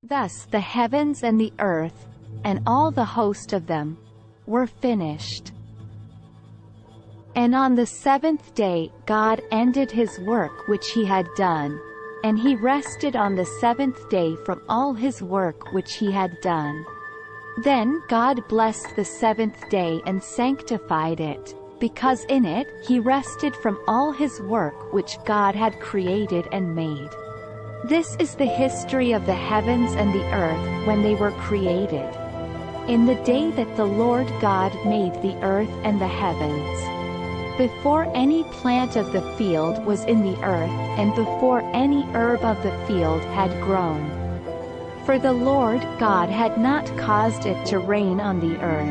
Thus the heavens and the earth, and all the host of them, were finished. And on the seventh day God ended his work which he had done, and he rested on the seventh day from all his work which he had done. Then God blessed the seventh day and sanctified it, because in it he rested from all his work which God had created and made. This is the history of the heavens and the earth when they were created. In the day that the Lord God made the earth and the heavens, before any plant of the field was in the earth, and before any herb of the field had grown. For the Lord God had not caused it to rain on the earth,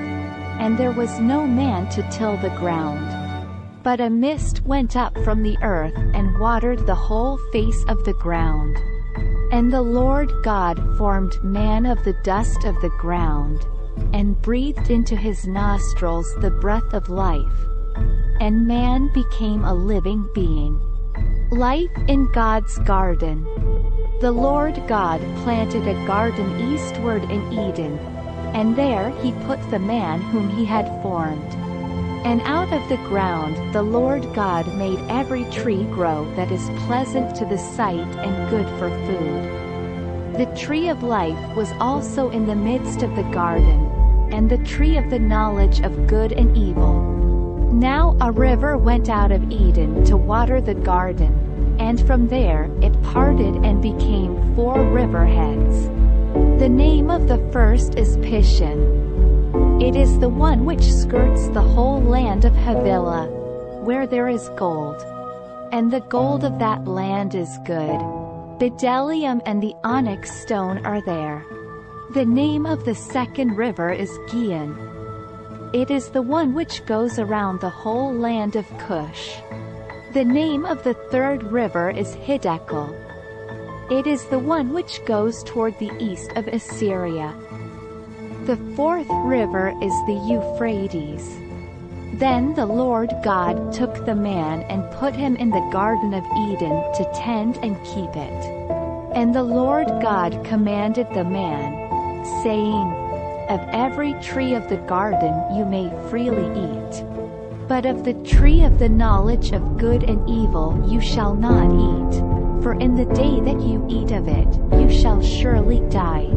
and there was no man to till the ground. But a mist went up from the earth and watered the whole face of the ground. And the Lord God formed man of the dust of the ground, and breathed into his nostrils the breath of life. And man became a living being. Life in God's garden. The Lord God planted a garden eastward in Eden, and there he put the man whom he had formed. And out of the ground the Lord God made every tree grow that is pleasant to the sight and good for food. The tree of life was also in the midst of the garden, and the tree of the knowledge of good and evil. Now a river went out of Eden to water the garden, and from there it parted and became 4 river heads. The name of the first is Pishon. It is the one which skirts the whole land of Havilah, where there is gold. And the gold of that land is good. Bdellium and the onyx stone are there. The name of the second river is Gihon. It is the one which goes around the whole land of Cush. The name of the third river is Hiddekel. It is the one which goes toward the east of Assyria. The fourth river is the Euphrates. Then the Lord God took the man and put him in the Garden of Eden to tend and keep it. And the Lord God commanded the man, saying, Of every tree of the garden you may freely eat. But of the tree of the knowledge of good and evil you shall not eat, for in the day that you eat of it, you shall surely die.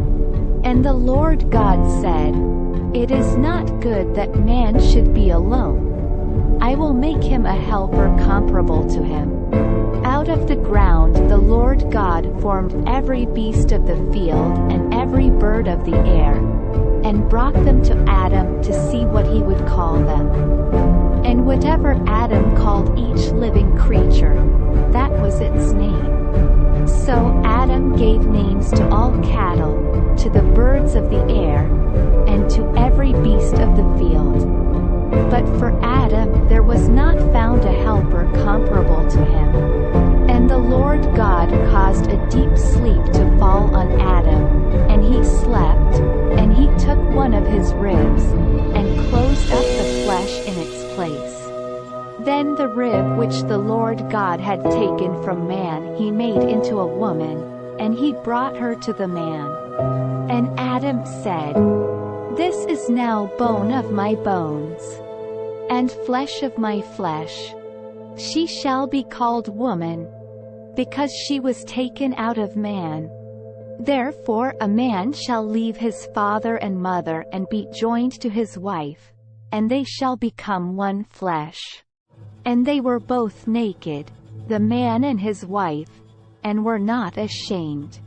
And the Lord God said, It is not good that man should be alone. I will make him a helper comparable to him. Out of the ground the Lord God formed every beast of the field and every bird of the air, and brought them to Adam to see what he would call them. And whatever Adam called each living creature, that was its name. So Adam gave names to all cattle, to the birds of the air, and to every beast of the field. But for Adam there was not found a helper comparable to him. And the Lord God caused a deep sleep to fall on Adam, and he slept, and he took one of his ribs, and closed up the flesh in its place. Then the rib which the Lord God had taken from man he made into a woman, and he brought her to the man. And Adam said, This is now bone of my bones, and flesh of my flesh. She shall be called woman, because she was taken out of man. Therefore a man shall leave his father and mother and be joined to his wife, and they shall become one flesh. And they were both naked, the man and his wife, and were not ashamed.